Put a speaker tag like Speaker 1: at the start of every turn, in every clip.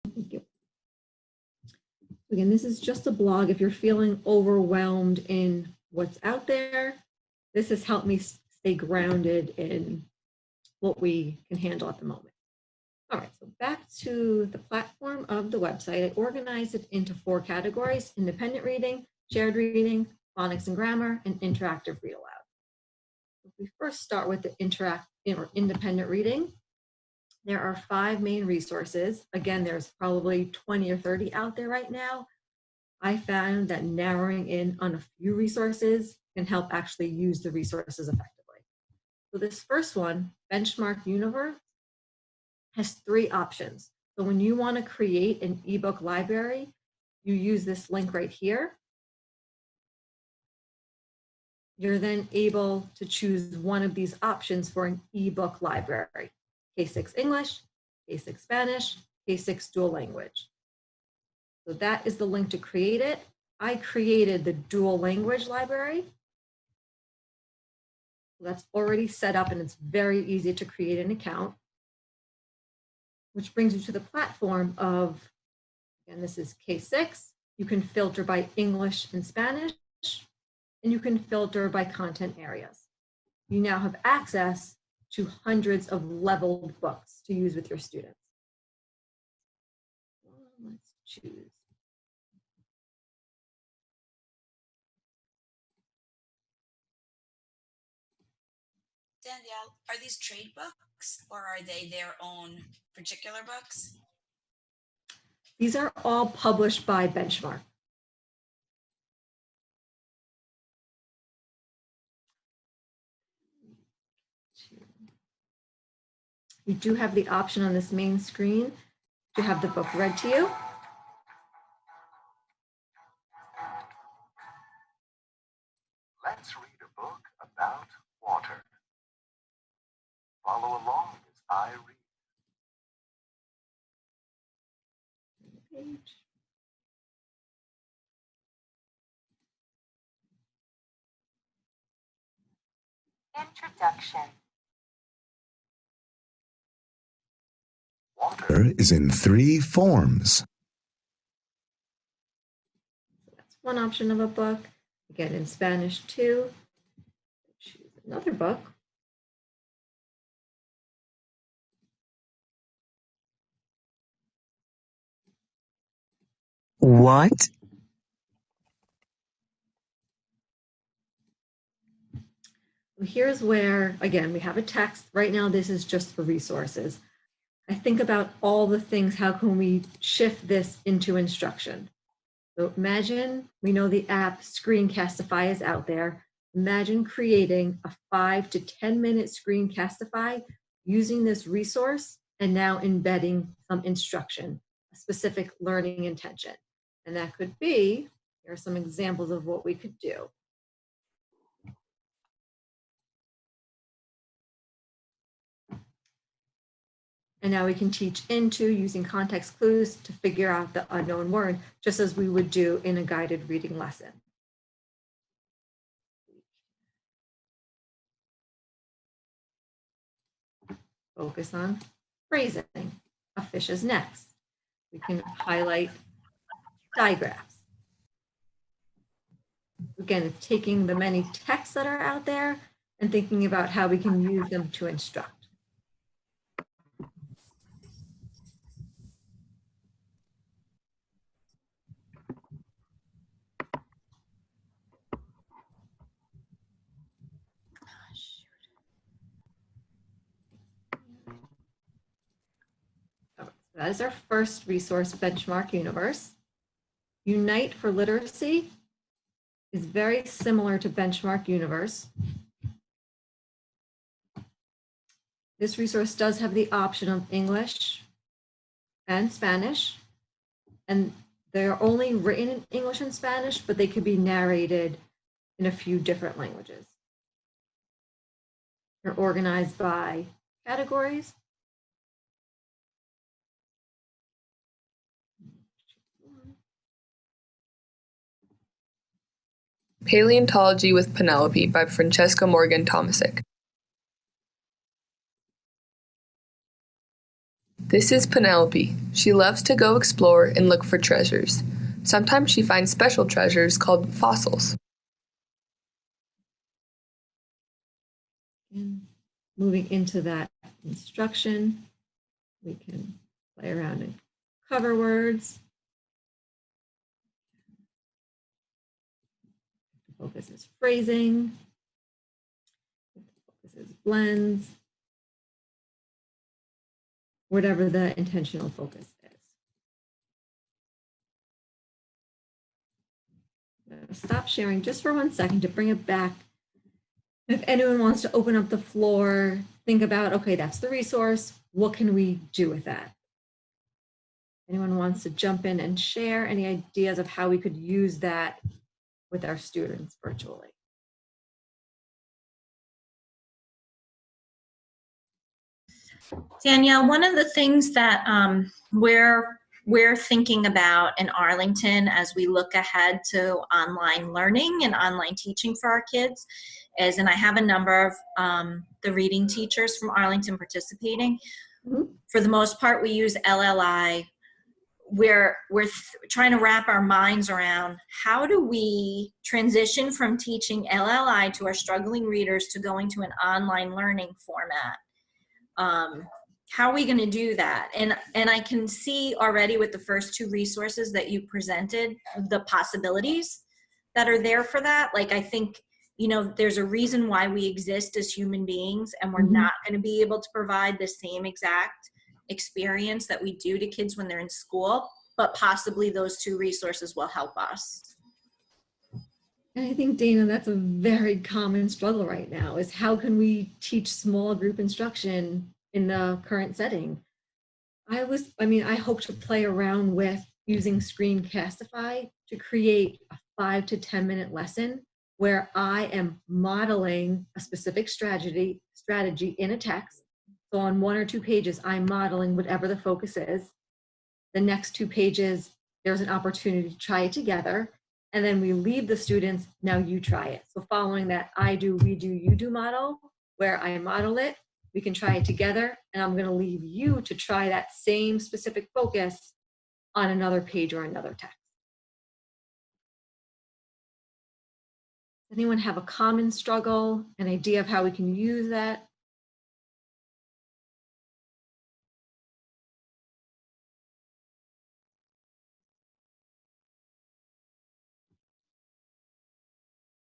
Speaker 1: Thank you. Again, this is just a blog. If you're feeling overwhelmed in what's out there, this has helped me stay grounded in what we can handle at the moment. All right, so back to the platform of the website. I organized it into 4 categories: independent reading, shared reading, phonics and grammar, and interactive read aloud. If we first start with the independent reading, there are 5 main resources. Again, there's probably 20 or 30 out there right now. I found that narrowing in on a few resources can help actually use the resources effectively. So this first one, Benchmark Universe, has 3 options. So when you want to create an ebook library, you use this link right here. You're then able to choose one of these options for an ebook library: K6 English, K6 Spanish, K6 dual language. So that is the link to create it. I created the dual language library. That's already set up and it's very easy to create an account, which brings you to the platform of, again, this is K6. You can filter by English and Spanish, and you can filter by content areas. You now have access to hundreds of leveled books to use with your students. Let's choose.
Speaker 2: Danielle, are these trade books or are they their own particular books?
Speaker 1: These are all published by Benchmark. You do have the option on this main screen to have the book read to you.
Speaker 3: Let's read a book about water. Follow along as I read.
Speaker 1: Page.
Speaker 4: Introduction.
Speaker 3: Water is in 3 forms.
Speaker 1: That's one option of a book. Again, in Spanish too. Choose another book.
Speaker 4: What?
Speaker 1: Here's where, again, we have a text. Right now, this is just for resources. I think about all the things, how can we shift this into instruction? So imagine, we know the app Screencastify is out there. Imagine creating a 5 to 10 minute Screencastify using this resource and now embedding some instruction, a specific learning intention. And that could be, here are some examples of what we could do. And now we can teach into using context clues to figure out the unknown word, just as we would do in a guided reading lesson. Focus on phrasing. A fish is next. We can highlight digraphs. Again, it's taking the many texts that are out there and thinking about how we can use them to instruct. That is our first resource, Benchmark Universe. Unite for Literacy is very similar to Benchmark Universe. This resource does have the option of English and Spanish, and they're only written in English and Spanish, but they could be narrated in a few different languages. They're organized by categories.
Speaker 5: Paleontology with Penelope by Francesca Morgan Tomasic. This is Penelope. She loves to go explore and look for treasures. Sometimes she finds special treasures called fossils.
Speaker 1: And moving into that instruction, we can play around and cover words. The focus is phrasing. The focus is blends. Whatever the intentional focus is. I'm going to stop sharing just for 1 second to bring it back. If anyone wants to open up the floor, think about, okay, that's the resource. What can we do with that? Anyone wants to jump in and share any ideas of how we could use that with our students virtually?
Speaker 4: Danielle, one of the things that we're thinking about in Arlington as we look ahead to online learning and online teaching for our kids is, and I have a number of the reading teachers from Arlington participating.
Speaker 1: Mhm.
Speaker 4: For the most part, we use LLI. We're trying to wrap our minds around how do we transition from teaching LLI to our struggling readers to going to an online learning format. How are we going to do that? And I can see already with the first two resources that you presented, the possibilities that are there for that. Like, I think, there's a reason why we exist as human beings, and we're not going to be able to provide the same exact experience that we do to kids when they're in school, but possibly those two resources will help us.
Speaker 1: And I think, Dana, that's a very common struggle right now, is how can we teach small group instruction in the current setting? I hope to play around with using Screencastify to create a 5 to 10 minute lesson where I am modeling a specific strategy in a text. So on 1 or 2 pages, I'm modeling whatever the focus is. The next 2 pages, there's an opportunity to try it together. And then we leave the students, now you try it. So following that I do, we do, you do model, where I model it, we can try it together, and I'm gonna leave you to try that same specific focus on another page or another text. Anyone have a common struggle, an idea of how we can use that?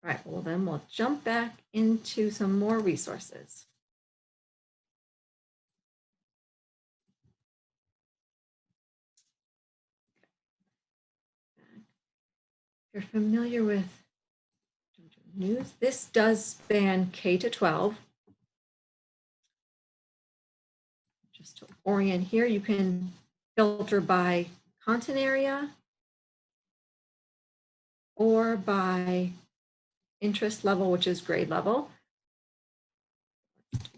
Speaker 1: All right, well then we'll jump back into some more resources. If you're familiar with news, this does span K to 12. Just to orient here, you can filter by content area or by interest level, which is grade level.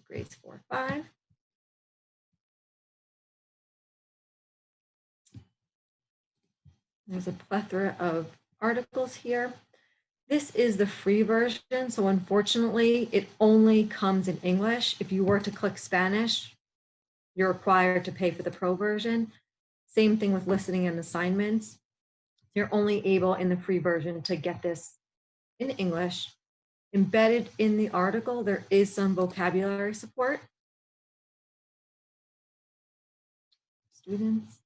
Speaker 1: Grades 4, 5. There's a plethora of articles here. This is the free version, so unfortunately, it only comes in English. If you were to click Spanish, you're required to pay for the pro version. Same thing with listening and assignments. You're only able in the free version to get this in English. Embedded in the article, there is some vocabulary support. Students.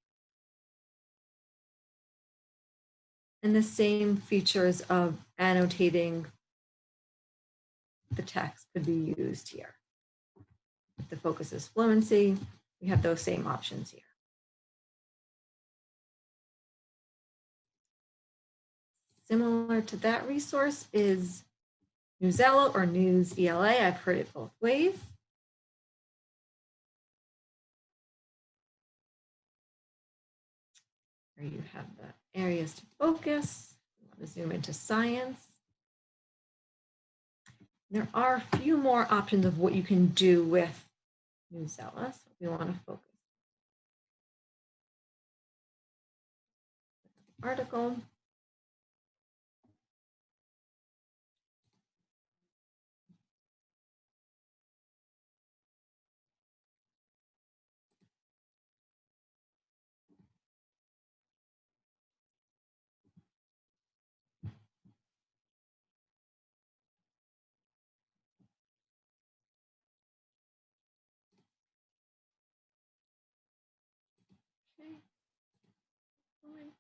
Speaker 1: And the same features of annotating the text could be used here. If the focus is fluency, we have those same options here. Similar to that resource is Newsela or News ELA. I've heard it both ways. Here you have the areas to focus. You want to zoom into science. There are a few more options of what you can do with Newsela. So we want to focus. Article.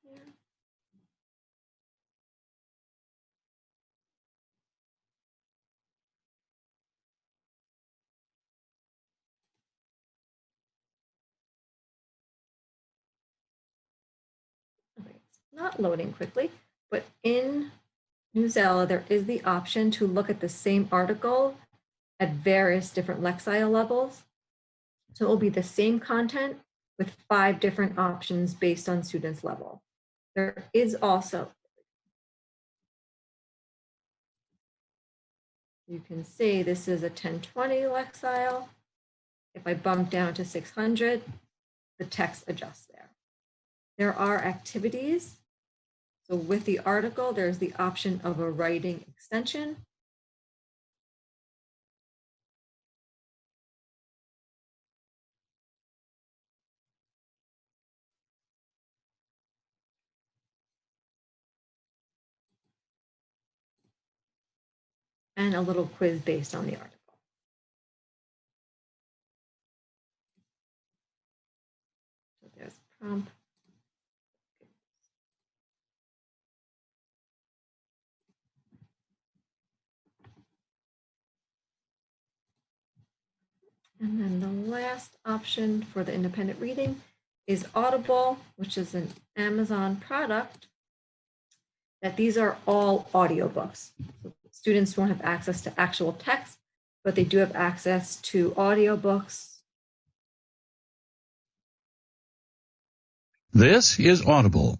Speaker 1: here. Okay, it's not loading quickly, but in Newsela, there is the option to look at the same article at various different Lexile levels. So it will be the same content with 5 different options based on students' level. There is also, you can see this is a 1020 Lexile. If I bump down to 600, the text adjusts there. There are activities. So with the article, there's the option of a writing extension. And a little quiz based on the article. So there's prompt. And then the last option for the independent reading is Audible, which is an Amazon product. That these are all audiobooks. So students won't have access to actual text, but they do have access to audiobooks.
Speaker 6: This is Audible.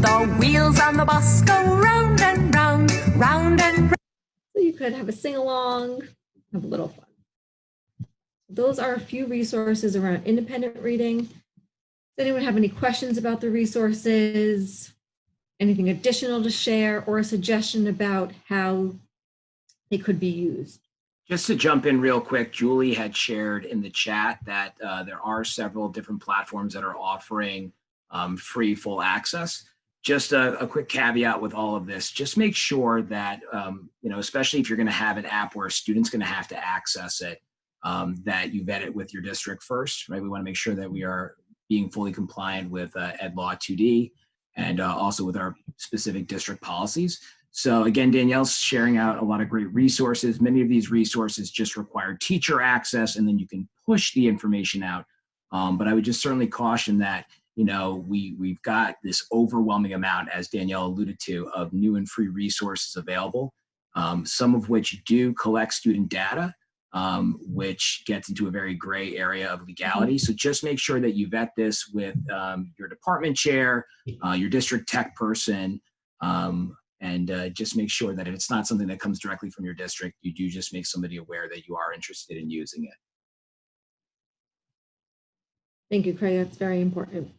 Speaker 7: The wheels on the bus go round and round, round and round.
Speaker 1: So you could have a sing-along, have a little fun. Those are a few resources around independent reading. Does anyone have any questions about the resources? Anything additional to share or a suggestion about how they could be used?
Speaker 8: Just to jump in real quick, Julie had shared in the chat that there are several different platforms that are offering free full access. Just a quick caveat with all of this, just make sure that, especially if you're going to have an app where a student's going to have to access it, that you vet it with your district first, right? We want to make sure that we are being fully compliant with Ed Law 2D and also with our specific district policies. So again, Danielle's sharing out a lot of great resources. Many of these resources just require teacher access, and then you can push the information out. But I would just certainly caution that, we've got this overwhelming amount, as Danielle alluded to, of new and free resources available, some of which do collect student data, which gets into a very gray area of legality. So just make sure that you vet this with your department chair, your district tech person, and just make sure that if it's not something that comes directly from your district, you do just make somebody aware that you are interested in using it.
Speaker 1: Thank you, Craig. That's very important.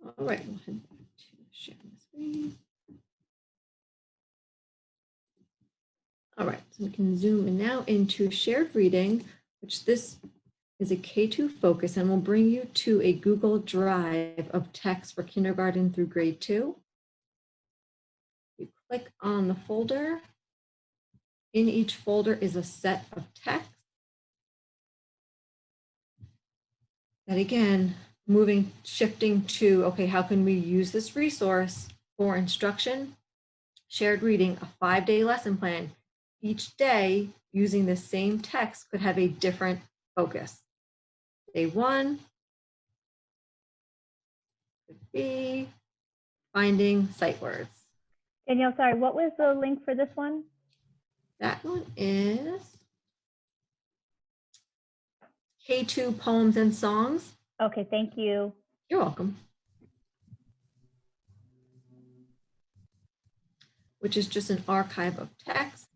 Speaker 1: All right, we'll head back to sharing the screen. All right, so we can zoom in now into shared reading, which this is a K2 focus and will bring you to a Google Drive of text for kindergarten through grade 2. You click on the folder. In each folder is a set of text. And again, shifting to, okay, how can we use this resource for instruction? Shared reading, a 5-day lesson plan. Each day using the same text could have a different focus. Day 1 could be finding sight words.
Speaker 9: Danielle, sorry, what was the link for this one?
Speaker 1: That one is K2 Poems and Songs.
Speaker 9: Okay, thank you.
Speaker 1: You're welcome. Which is just an archive of text.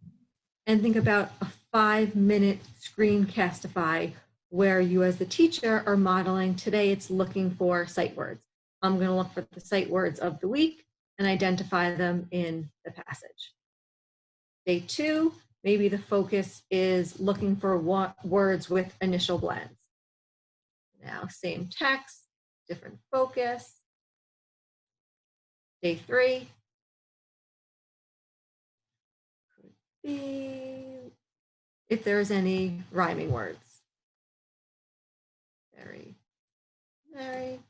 Speaker 1: And think about a 5-minute screencastify where you as the teacher are modeling. Today it's looking for sight words. I'm going to look for the sight words of the week and identify them in the passage. Day 2, maybe the focus is looking for words with initial blends. Now, same text, different focus. Day 3 could be if there's any rhyming words. Very, very.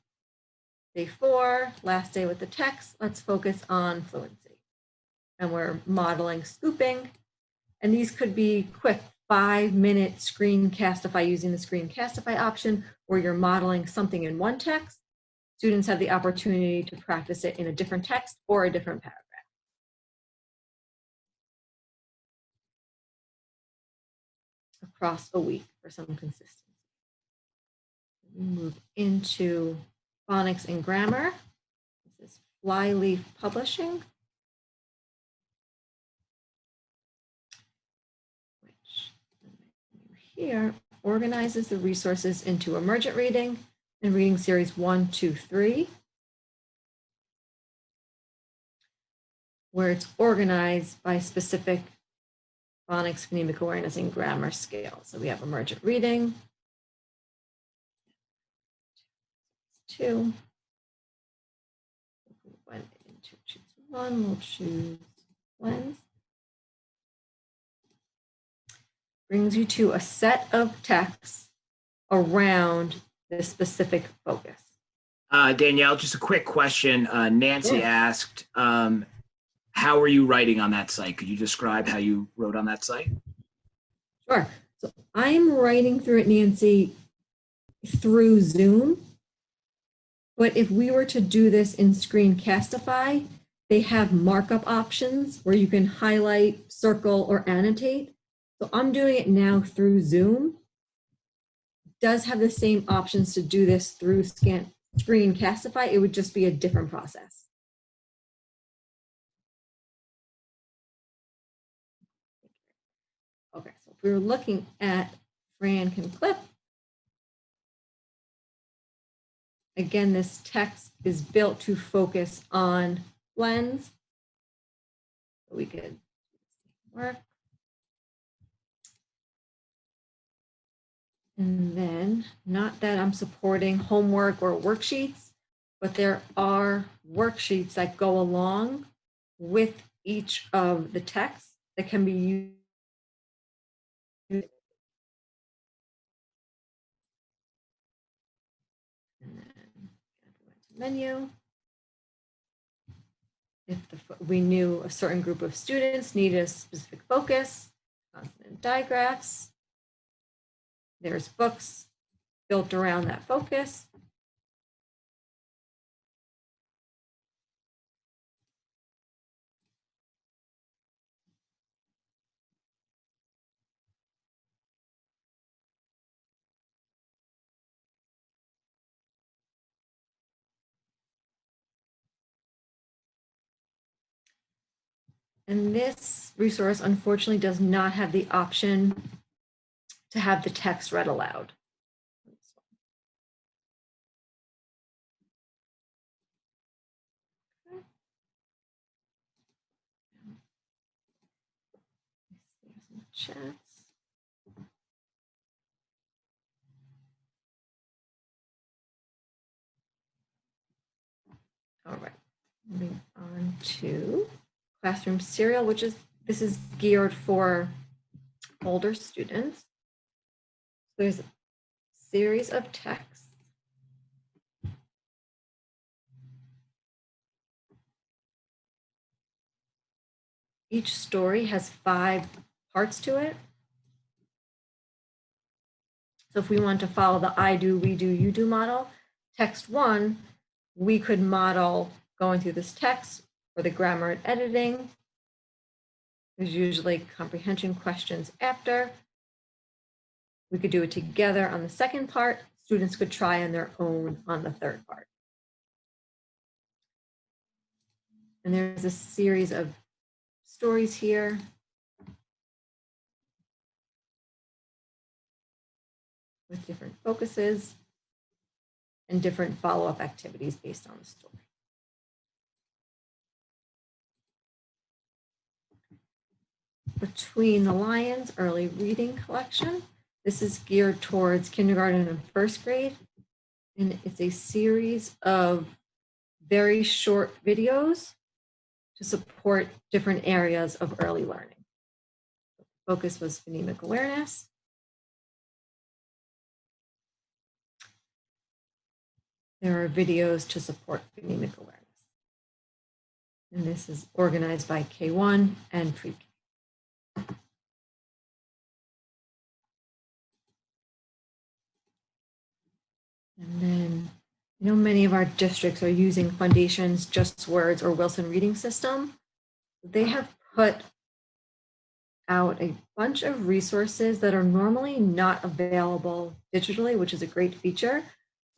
Speaker 1: Day 4, last day with the text, let's focus on fluency. And we're modeling scooping. And these could be quick 5-minute screencastify using the screencastify option, where you're modeling something in one text. Students have the opportunity to practice it in a different text or a different paragraph. Across a week for some consistency. We move into phonics and grammar. This is Flyleaf Publishing, which here organizes the resources into emergent reading and reading series 1, 2, 3, where it's organized by specific phonics, phonemic awareness, and grammar scale. So we have emergent reading, 2. If we went into choose 1, we'll choose lens. Brings you to a set of texts around this specific focus.
Speaker 8: Danielle, just a quick question. Nancy
Speaker 1: Sure.
Speaker 8: asked, how are you writing on that site? Could you describe how you wrote on that site?
Speaker 1: Sure. So I'm writing through it, Nancy, through Zoom. But if we were to do this in Screencastify, they have markup options where you can highlight, circle, or annotate. So I'm doing it now through Zoom. It does have the same options to do this through Screencastify. It would just be a different process. Okay, so if we were looking at Fran Can Clip, again, this text is built to focus on blends. So we could work. And then, not that I'm supporting homework or worksheets, but there are worksheets that go along with each of the texts that can be used. And then menu. If we knew a certain group of students needed a specific focus, consonant digraphs. There's books built around that focus. And this resource, unfortunately, does not have the option to have the text read aloud. Chats. All right, moving on to classroom serial, this is geared for older students. There's a series of texts. Each story has 5 parts to it. So if we want to follow the I do, we do, you do model, text 1, we could model going through this text for the grammar and editing. There's usually comprehension questions after. We could do it together on the second part. Students could try on their own on the third part. And there's a series of stories here. With different focuses and different follow-up activities based on the story. Between the Lions Early Reading Collection. This is geared towards kindergarten and first grade. And it's a series of very short videos to support different areas of early learning. Focus was phonemic awareness. There are videos to support phonemic awareness. And this is organized by K1 and pre-K. And then, many of our districts are using Foundation's Just Words or Wilson Reading System. They have put out a bunch of resources that are normally not available digitally, which is a great feature.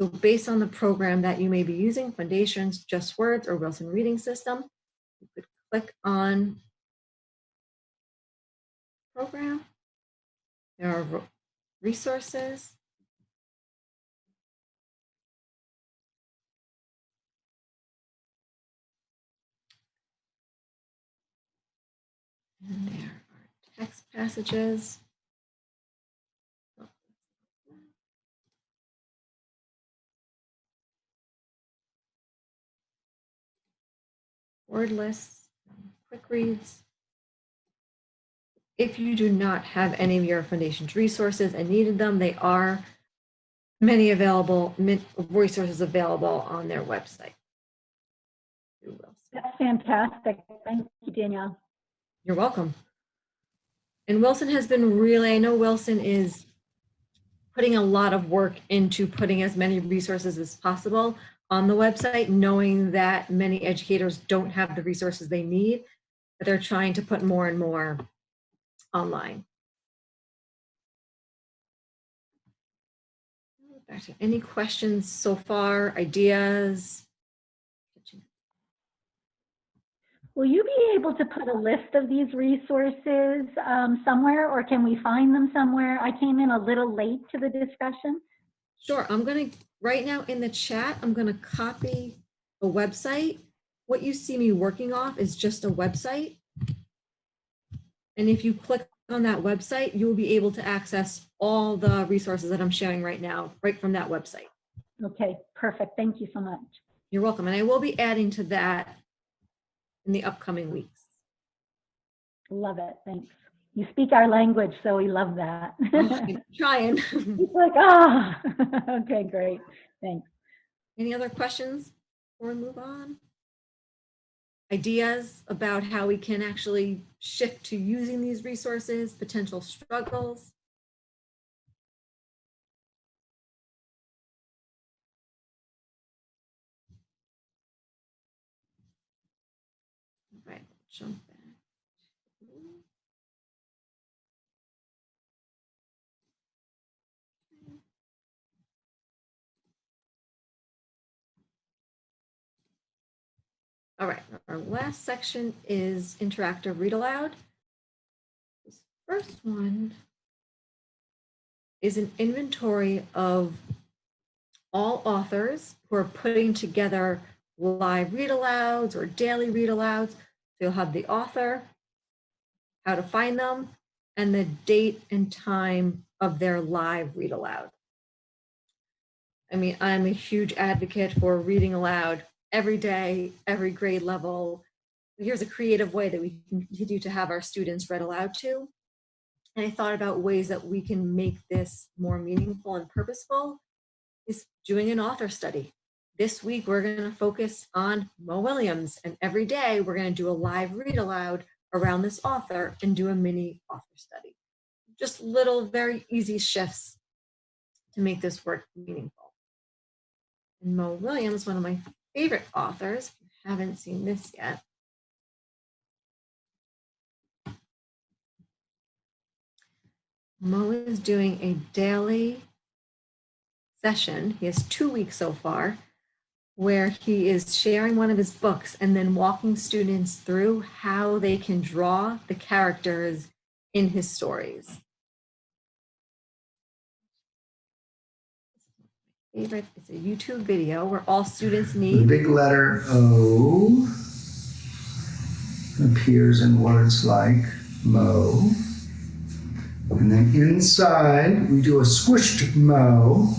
Speaker 1: So based on the program that you may be using, Foundation's Just Words or Wilson Reading System, you could click on program. There are resources. And there are text passages. Word lists, quick reads. If you do not have any of your Foundation's resources and needed them, they are many resources available on their website.
Speaker 9: That's fantastic. Thank you, Danielle.
Speaker 1: You're welcome. And Wilson has been really, I know Wilson is putting a lot of work into putting as many resources as possible on the website, knowing that many educators don't have the resources they need, but they're trying to put more and more online. Any questions so far, ideas?
Speaker 9: Will you be able to put a list of these resources somewhere, or can we find them somewhere? I came in a little late to the discussion.
Speaker 1: Sure, I'm gonna, right now in the chat, I'm gonna copy a website. What you see me working off is just a website. And if you click on that website, you will be able to access all the resources that I'm sharing right now, right from that website.
Speaker 9: Okay, perfect. Thank you so much.
Speaker 1: You're welcome. And I will be adding to that in the upcoming weeks.
Speaker 9: Love it. Thanks. You speak our language, so we love that.
Speaker 1: I'm trying.
Speaker 9: It's like, okay, great. Thanks.
Speaker 1: Any other questions before we move on? Ideas about how we can actually shift to using these resources, potential struggles? All right, jump back. All right, our last section is interactive read aloud. This first one is an inventory of all authors who are putting together live read alouds or daily read alouds. So you'll have the author, how to find them, and the date and time of their live read aloud. I mean, I'm a huge advocate for reading aloud every day, every grade level. Here's a creative way that we can continue to have our students read aloud to. And I thought about ways that we can make this more meaningful and purposeful is doing an author study. This week, we're going to focus on Mo Williams, and every day we're going to do a live read aloud around this author and do a mini author study. Just little, very easy shifts to make this work meaningful. And Mo Williams, one of my favorite authors, if you haven't seen this yet, Mo is doing a daily session. He has 2 weeks so far, where he is sharing one of his books and then walking students through how they can draw the characters in his stories. Favorite, it's a YouTube video where all students
Speaker 6: The
Speaker 1: need.
Speaker 6: big letter O appears in words like Mo. And then inside, we do a squished Mo.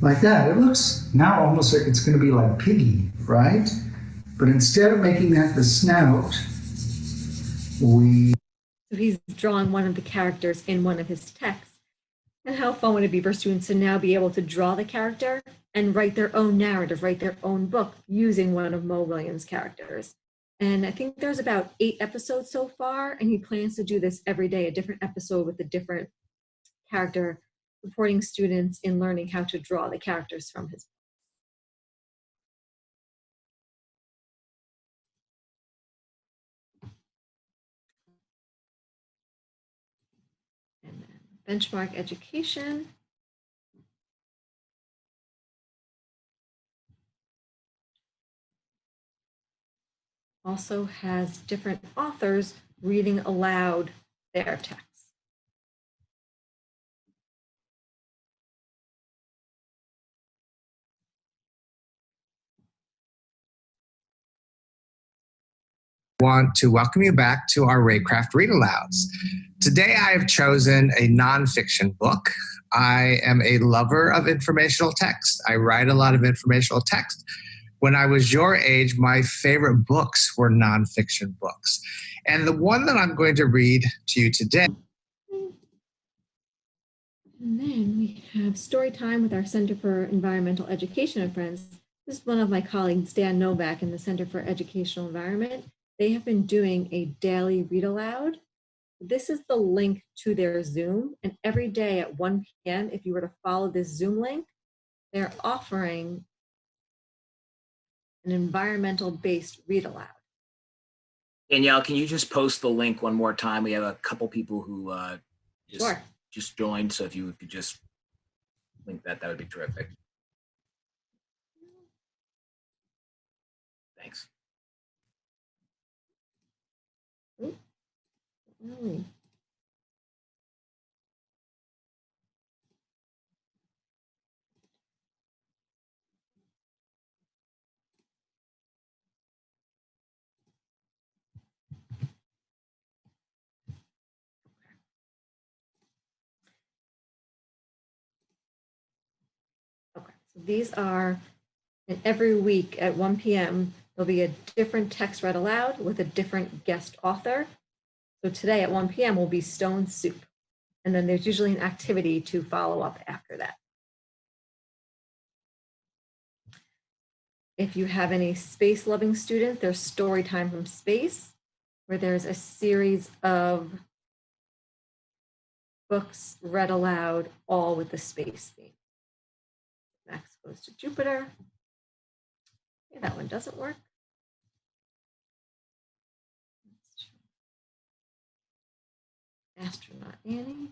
Speaker 6: like that. It looks now almost like it's going to be like Piggy, right? But instead of making that the snout, we...
Speaker 1: So he's drawing one of the characters in one of his texts. And how fun would it be for students to now be able to draw the character and write their own narrative, write their own book using one of Mo Williams' characters. And I think there's about 8 episodes so far, and he plans to do this every day, a different episode with a different character, supporting students in learning how to draw the characters from his book. And then benchmark education. Also has different authors reading aloud their texts.
Speaker 10: Want to welcome you back to our Raycraft Read Alouds. Today I have chosen a nonfiction book. I am a lover of informational text. I write a lot of informational text. When I was your age, my favorite books were nonfiction books. And the one that I'm going to read to you today.
Speaker 1: And then we have story time with our Center for Environmental Education and Friends. This is one of my colleagues, Dan Novak, in the Center for Educational Environment. They have been doing a daily read aloud. This is the link to their Zoom. And every day at 1 p.m., if you were to follow this Zoom link, they're offering an environmental-based read aloud.
Speaker 8: Danielle, can you just post the link one more time? We have a couple people who just joined, so if you could just link that, that would be terrific. Thanks.
Speaker 1: Really? Okay, so these are, and every week at 1 p.m., there'll be a different text read aloud with a different guest author. So today at 1 p.m. will be Stone Soup. And then there's usually an activity to follow up after that. If you have any space-loving students, there's Story Time from Space, where there's a series of books read aloud, all with the space theme. Max Goes to Jupiter. Okay, that one doesn't work. Astronaut Annie.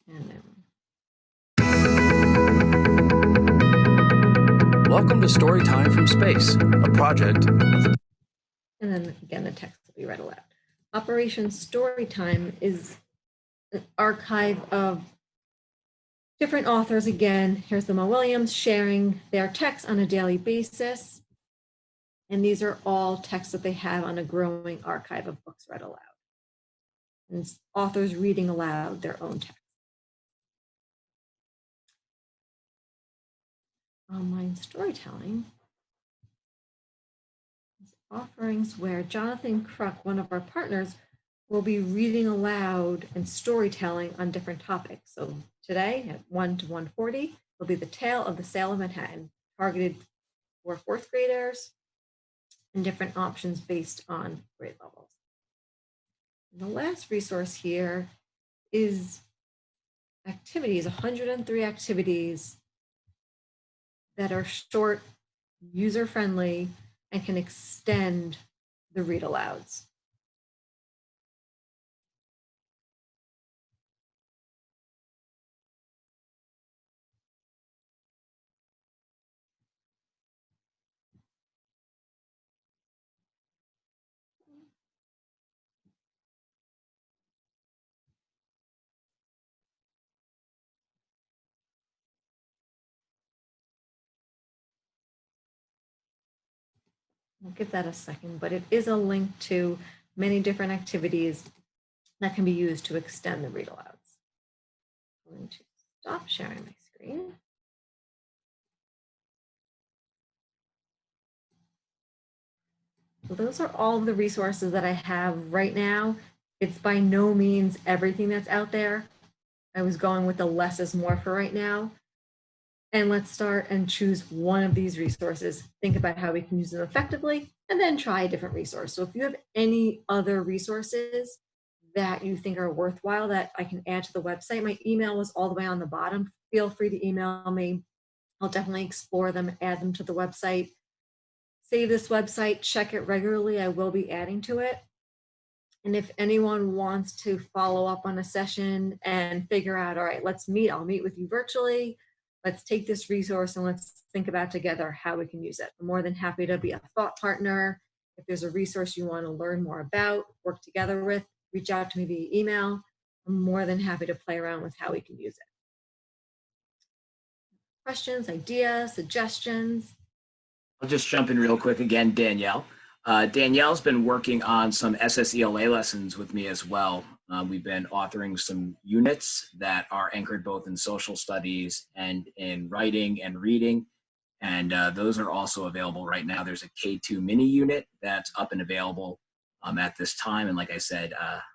Speaker 1: And then
Speaker 11: Welcome to Story Time from Space, a project of the...
Speaker 1: And then again, the text will be read aloud. Operation Storytime is an archive of different authors. Again, here's the Mo Williams sharing their texts on a daily basis. And these are all texts that they have on a growing archive of books read aloud. And authors reading aloud their own text. Online storytelling offerings where Jonathan Kruk, one of our partners, will be reading aloud and storytelling on different topics. So today at 1 to 1:40 will be The Tale of the Sale of Manhattan, targeted for 4th graders and different options based on grade levels. And the last resource here is activities, 103 activities that are short, user-friendly, and can extend the read alouds. I'll give that a second, but it is a link to many different activities that can be used to extend the read alouds. I'm going to stop sharing my screen. So those are all of the resources that I have right now. It's by no means everything that's out there. I was going with the less is more for right now. And let's start and choose one of these resources. Think about how we can use them effectively, and then try a different resource. So if you have any other resources that you think are worthwhile that I can add to the website, my email was all the way on the bottom. Feel free to email me. I'll definitely explore them, add them to the website. Save this website, check it regularly. I will be adding to it. And if anyone wants to follow up on a session and figure out, all right, let's meet, I'll meet with you virtually. Let's take this resource and let's think about together how we can use it. I'm more than happy to be a thought partner. If there's a resource you want to learn more about, work together with, reach out to me via email. I'm more than happy to play around with how we can use it. Questions, ideas, suggestions?
Speaker 8: I'll just jump in real quick again, Danielle. Danielle's been working on some SSELA lessons with me as well. We've been authoring some units that are anchored both in social studies and in writing and reading. And those are also available right now. There's a K2 mini unit that's up and available at this time. And like I said,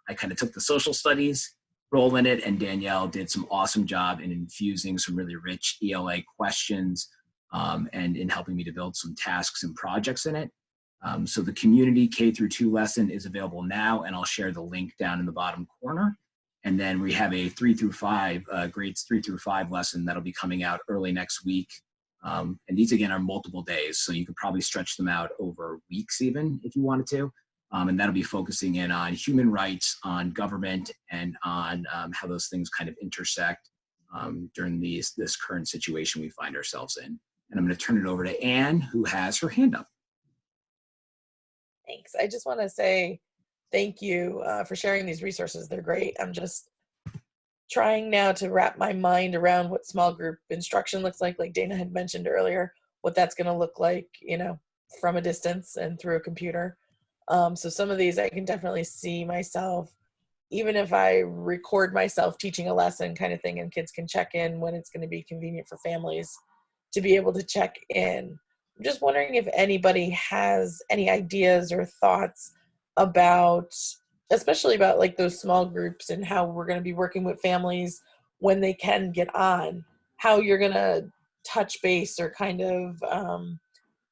Speaker 8: I kind of took the social studies role in it, and Danielle did some awesome job in infusing some really rich ELA questions and in helping me to build some tasks and projects in it. So the community K-2 lesson is available now, and I'll share the link down in the bottom corner. And then we have a 3-5, grades 3-5 lesson that'll be coming out early next week. And these again are multiple days, so you could probably stretch them out over weeks even if you wanted to. And that'll be focusing in on human rights, on government, and on how those things kind of intersect during this current situation we find ourselves in. And I'm going to turn it over to Anne, who has her hand up.
Speaker 12: Thanks. I just want to say thank you for sharing these resources. They're great. I'm just trying now to wrap my mind around what small group instruction looks like Dana had mentioned earlier, what that's going to look like, from a distance and through a computer. So some of these I can definitely see myself, even if I record myself teaching a lesson kind of thing, and kids can check in when it's going to be convenient for families to be able to check in. I'm just wondering if anybody has any ideas or thoughts about, especially about those small groups and how we're going to be working with families when they can get on, how you're going to touch base or kind of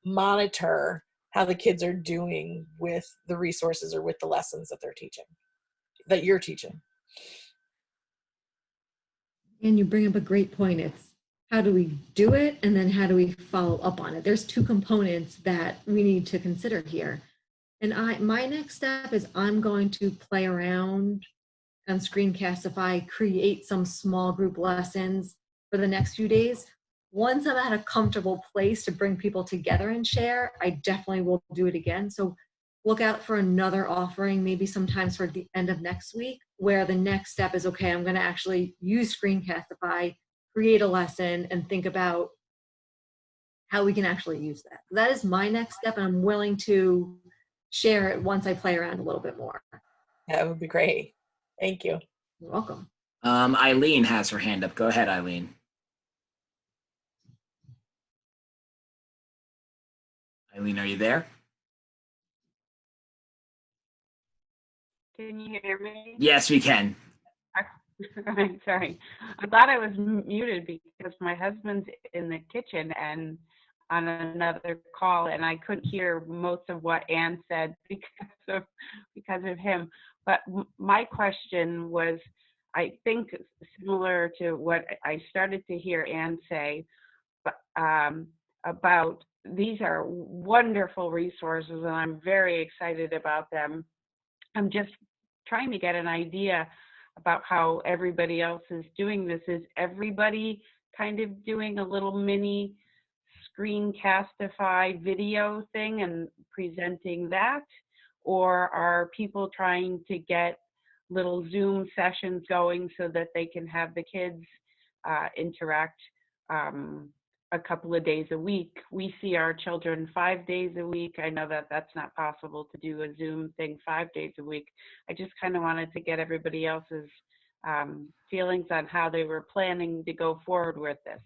Speaker 12: monitor how the kids are doing with the resources or with the lessons that they're teaching, that you're teaching.
Speaker 1: And you bring up a great point. It's how do we do it, and then how do we follow up on it? There's two components that we need to consider here. And my next step is I'm going to play around on Screencastify, create some small group lessons for the next few days. Once I'm at a comfortable place to bring people together and share, I definitely will do it again. So look out for another offering, maybe sometimes toward the end of next week, where the next step is, okay, I'm going to actually use Screencastify, create a lesson, and think about how we can actually use that. That is my next step, and I'm willing to share it once I play around a little bit more.
Speaker 12: That would be great. Thank you.
Speaker 1: You're welcome.
Speaker 8: Eileen has her hand up. Go ahead, Eileen. Eileen, are you there?
Speaker 13: Can you hear me?
Speaker 8: Yes, we can.
Speaker 13: I'm sorry. I thought I was muted because my husband's in the kitchen and on another call, and I couldn't hear most of what Anne said because of him. But my question was, I think, similar to what I started to hear Anne say, about these are wonderful resources, and I'm very excited about them. I'm just trying to get an idea about how everybody else is doing this. Is everybody kind of doing a little mini Screencastify video thing and presenting that? Or are people trying to get little Zoom sessions going so that they can have the kids interact a couple of days a week. We see our children 5 days a week. I know that that's not possible to do a Zoom thing 5 days a week. I just kind of wanted to get everybody else's feelings on how they were planning to go forward with this.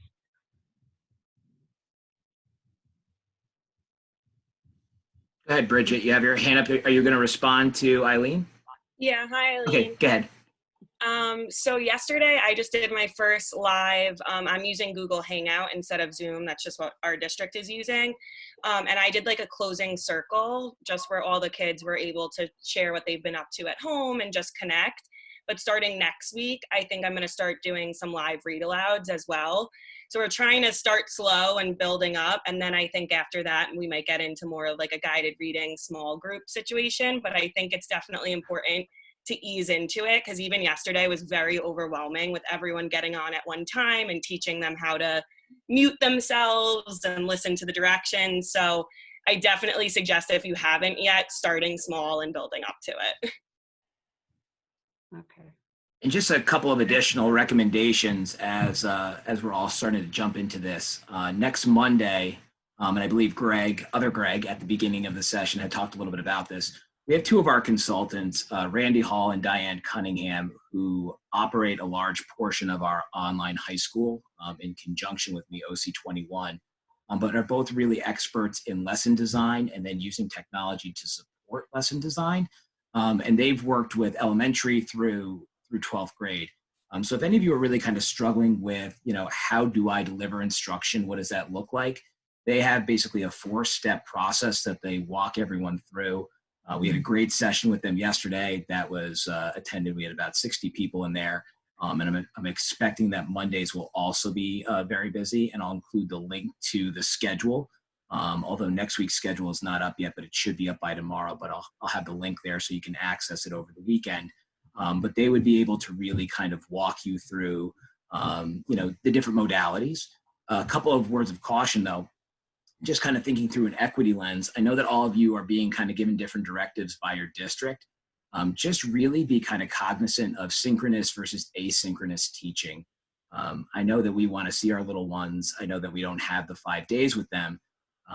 Speaker 8: Go ahead, Bridget. You have your hand up. Are you going to respond to Eileen?
Speaker 14: Yeah, hi Eileen.
Speaker 8: Okay, go ahead.
Speaker 14: So yesterday I just did my first live. I'm using Google Hangout instead of Zoom. That's just what our district is using. And I did like a closing circle just where all the kids were able to share what they've been up to at home and just connect. But starting next week, I think I'm going to start doing some live read alouds as well. So we're trying to start slow and building up. And then I think after that, we might get into more of like a guided reading small group situation. But I think it's definitely important to ease into it, because even yesterday was very overwhelming with everyone getting on at one time and teaching them how to mute themselves and listen to the directions. So I definitely suggest, if you haven't yet, starting small and building up to it.
Speaker 13: Okay.
Speaker 8: And just a couple of additional recommendations as we're all starting to jump into this. Next Monday, and I believe other Greg at the beginning of the session had talked a little bit about this. We have two of our consultants, Randy Hall and Diane Cunningham, who operate a large portion of our online high school in conjunction with me, OC21, but are both really experts in lesson design and then using technology to support lesson design. And they've worked with elementary through 12th grade. So if any of you are really kind of struggling with, how do I deliver instruction? What does that look like? They have basically a 4-step process that they walk everyone through. We had a great session with them yesterday that was attended. We had about 60 people in there. And I'm expecting that Mondays will also be very busy, and I'll include the link to the schedule. Although next week's schedule is not up yet, but it should be up by tomorrow, but I'll have the link there so you can access it over the weekend. But they would be able to really kind of walk you through, the different modalities. A couple of words of caution though, just kind of thinking through an equity lens. I know that all of you are being kind of given different directives by your district. Just really be kind of cognizant of synchronous versus asynchronous teaching. I know that we want to see our little ones. I know that we don't have the 5 days with them.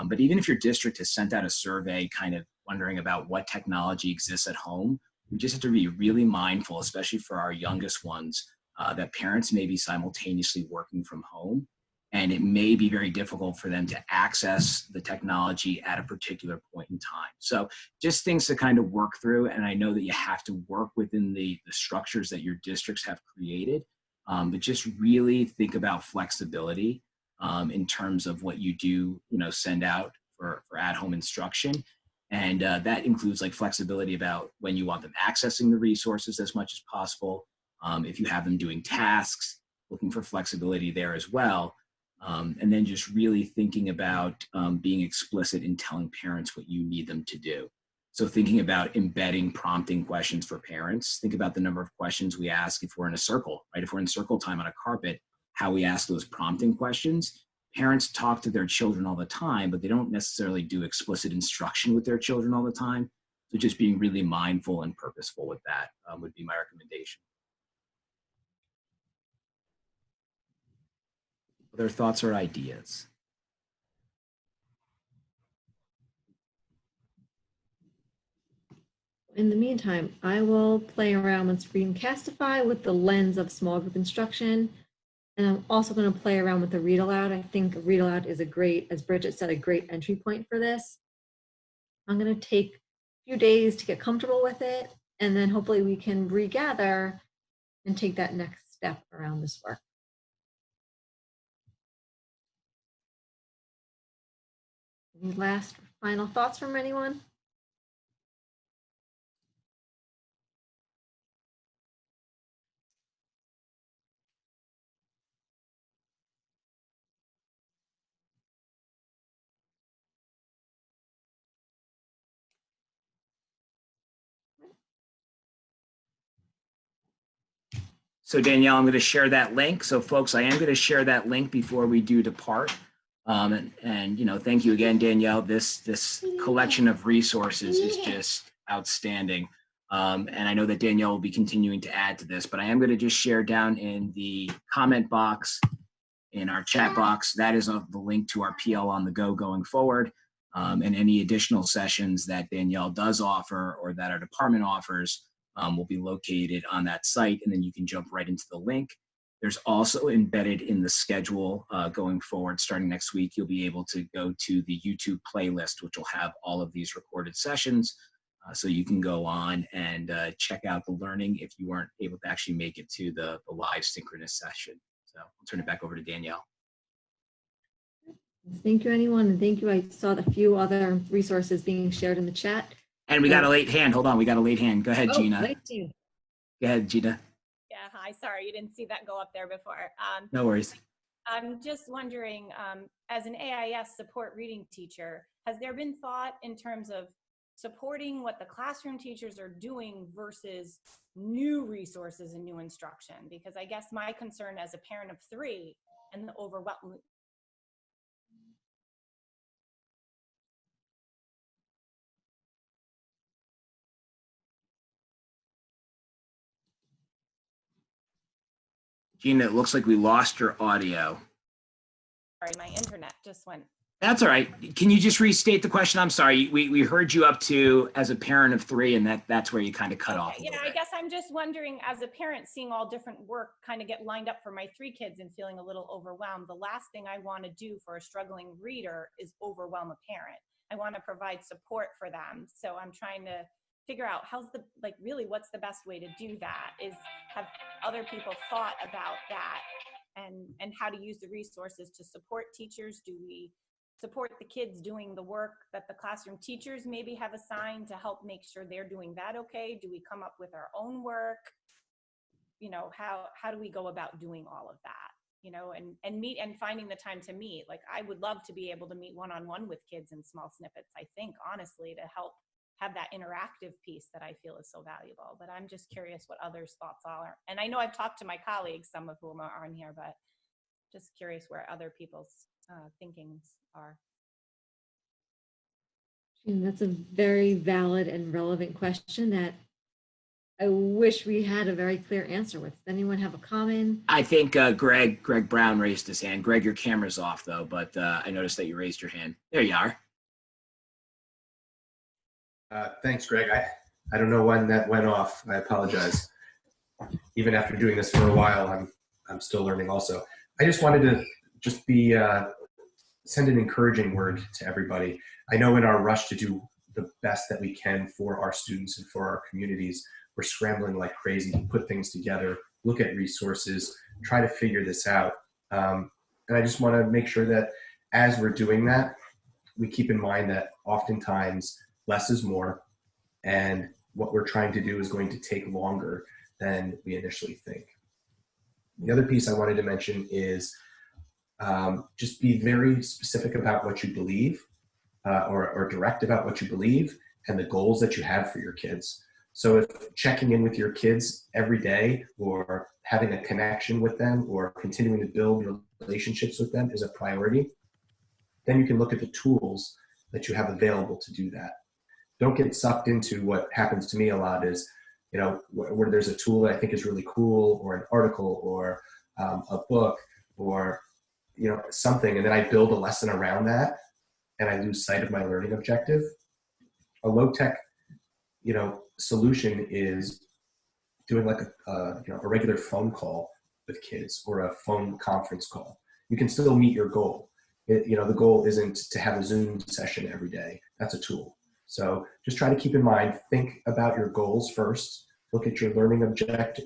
Speaker 8: But even if your district has sent out a survey kind of wondering about what technology exists at home, we just have to be really mindful, especially for our youngest ones, that parents may be simultaneously working from home. And it may be very difficult for them to access the technology at a particular point in time. So just things to kind of work through. And I know that you have to work within the structures that your districts have created, but just really think about flexibility in terms of what you do, send out for at-home instruction. And that includes like flexibility about when you want them accessing the resources as much as possible. If you have them doing tasks, looking for flexibility there as well. And then just really thinking about being explicit in telling parents what you need them to do. So thinking about embedding prompting questions for parents. Think about the number of questions we ask if we're in a circle, right? If we're in circle time on a carpet, how we ask those prompting questions. Parents talk to their children all the time, but they don't necessarily do explicit instruction with their children all the time. So just being really mindful and purposeful with that would be my recommendation. Other thoughts or ideas?
Speaker 1: In the meantime, I will play around with Screencastify with the lens of small group instruction. And I'm also going to play around with the read aloud. I think read aloud is a great, as Bridget said, a great entry point for this. I'm going to take a few days to get comfortable with it, and then hopefully we can regather and take that next step around this work. Any last final thoughts from anyone?
Speaker 8: So Danielle, I'm going to share that link. So folks, I am going to share that link before we do depart. And thank you again, Danielle. This collection of resources is just outstanding. And I know that Danielle will be continuing to add to this, but I am going to just share down in the comment box in our chat box. That is the link to our PL on the go going forward. And any additional sessions that Danielle does offer or that our department offers will be located on that site, and then you can jump right into the link. There's also embedded in the schedule going forward, starting next week, you'll be able to go to the YouTube playlist, which will have all of these recorded sessions. So you can go on and check out the learning if you weren't able to actually make it to the live synchronous session. So I'll turn it back over to Danielle.
Speaker 1: Thank you, anyone, and thank you. I saw a few other resources being shared in the chat.
Speaker 8: And we got a late hand. Hold on, we got a late hand. Go ahead, Gina.
Speaker 1: Late hand.
Speaker 8: Go ahead, Gina.
Speaker 15: Yeah, hi. Sorry, you didn't see that go up there before.
Speaker 8: No worries.
Speaker 15: I'm just wondering, as an AIS support reading teacher, has there been thought in terms of supporting what the classroom teachers are doing versus new resources and new instruction? Because I guess my concern as a parent of 3 and the overwhelming.
Speaker 8: Gina, it looks like we lost your audio.
Speaker 15: Sorry, my internet just went.
Speaker 8: That's all right. Can you just restate the question? I'm sorry. We heard you up to as a parent of 3, and that's where you kind of cut off.
Speaker 15: Yeah, I guess I'm just wondering, as a parent, seeing all different work kind of get lined up for my 3 kids and feeling a little overwhelmed, the last thing I want to do for a struggling reader is overwhelm a parent. I want to provide support for them. So I'm trying to figure out really what's the best way to do that. Have other people thought about that and how to use the resources to support teachers? Do we support the kids doing the work that the classroom teachers maybe have assigned to help make sure they're doing that okay? Do we come up with our own work? How do we go about doing all of that? And meet and finding the time to meet. Like, I would love to be able to meet one-on-one with kids in small snippets, I think, honestly, to help have that interactive piece that I feel is so valuable. But I'm just curious what others' thoughts are. And I know I've talked to my colleagues, some of whom are on here, but just curious where other people's thinkings are.
Speaker 1: And that's a very valid and relevant question that I wish we had a very clear answer with. Does anyone have a comment?
Speaker 8: I think Greg Brown raised his hand. Greg, your camera's off though, but I noticed that you raised your hand. There you are.
Speaker 16: Thanks, Greg. I don't know when that went off. I apologize. Even after doing this for a while, I'm still learning also. I just wanted to send an encouraging word to everybody. I know in our rush to do the best that we can for our students and for our communities, we're scrambling like crazy to put things together, look at resources, try to figure this out. And I just want to make sure that as we're doing that, we keep in mind that oftentimes less is more, and what we're trying to do is going to take longer than we initially think. The other piece I wanted to mention is just be very specific about what you believe or direct about what you believe and the goals that you have for your kids. So if checking in with your kids every day or having a connection with them or continuing to build relationships with them is a priority, then you can look at the tools that you have available to do that. Don't get sucked into what happens to me a lot is, where there's a tool that I think is really cool or an article or a book or something, and then I build a lesson around that and I lose sight of my learning objective. A low-tech, solution is doing like a regular phone call with kids or a phone conference call. You can still meet your goal. The goal isn't to have a Zoom session every day. That's a tool. So just try to keep in mind, think about your goals first, look at your learning objectives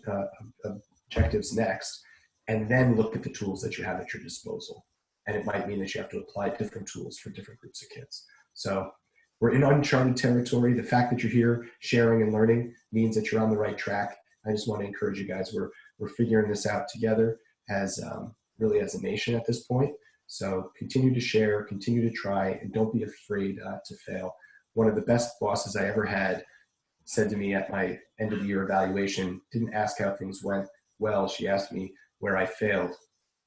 Speaker 16: next, and then look at the tools that you have at your disposal. And it might mean that you have to apply different tools for different groups of kids. So we're in uncharted territory. The fact that you're here sharing and learning means that you're on the right track. I just want to encourage you guys. We're figuring this out together as really as a nation at this point. So continue to share, continue to try, and don't be afraid to fail. One of the best bosses I ever had said to me at my end of the year evaluation, didn't ask how things went well. She asked me where I failed.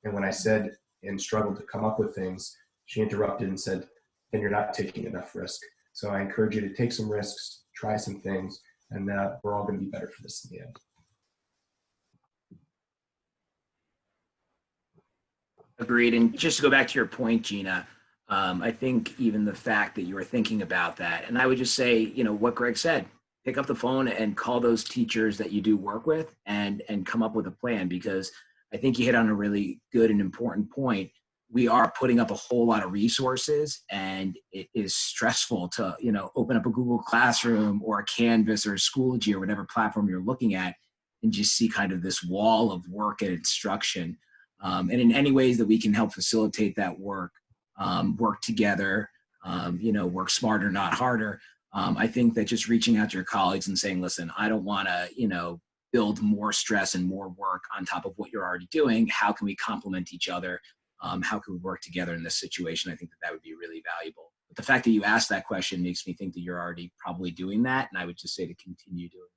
Speaker 16: And when I said and struggled to come up with things, she interrupted and said, then you're not taking enough risk. So I encourage you to take some risks, try some things, and we're all going to be better for this in the end.
Speaker 8: Agreed. And just to go back to your point, Gina, I think even the fact that you were thinking about that, and I would just say, you know, what Greg said, pick up the phone and call those teachers that you do work with and come up with a plan, because I think you hit on a really good and important point. We are putting up a whole lot of resources, and it is stressful to, you know, open up a Google Classroom or a Canvas or a Schoology or whatever platform you're looking at and just see kind of this wall of work and instruction. And in any ways that we can help facilitate that work, work together, you know, work smarter, not harder. I think that just reaching out to your colleagues and saying, listen, I don't want to, you know, build more stress and more work on top of what you're already doing. How can we complement each other? How can we work together in this situation? I think that that would be really valuable. But the fact that you asked that question makes me think that you're already probably doing that. And I would just say to continue doing that.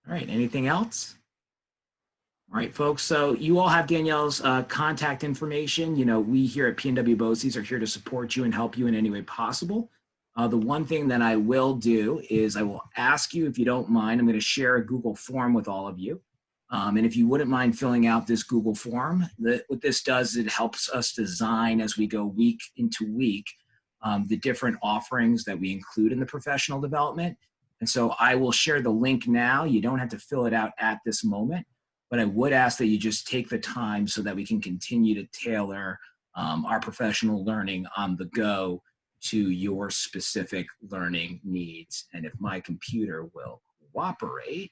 Speaker 8: All right, anything else? All right, folks. So you all have Danielle's contact information. You know, we here at PNW BOCES are here to support you and help you in any way possible. The one thing that I will do is I will ask you, if you don't mind, I'm going to share a Google form with all of you. And if you wouldn't mind filling out this Google form, what this does is it helps us design as we go week into week the different offerings that we include in the professional development. And so I will share the link now. You don't have to fill it out at this moment, but I would ask that you just take the time so that we can continue to tailor our professional learning on the go to your specific learning needs. And if my computer will cooperate,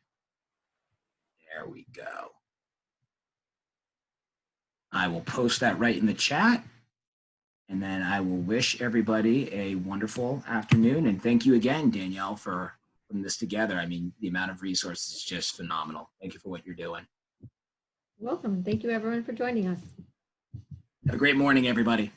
Speaker 8: there we go. I will post that right in the chat. And then I will wish everybody a wonderful afternoon. And thank you again, Danielle, for putting this together. I mean, the amount of resources is just phenomenal. Thank you for what you're doing.
Speaker 1: Welcome. Thank you, everyone, for joining us.
Speaker 8: Have a great morning, everybody.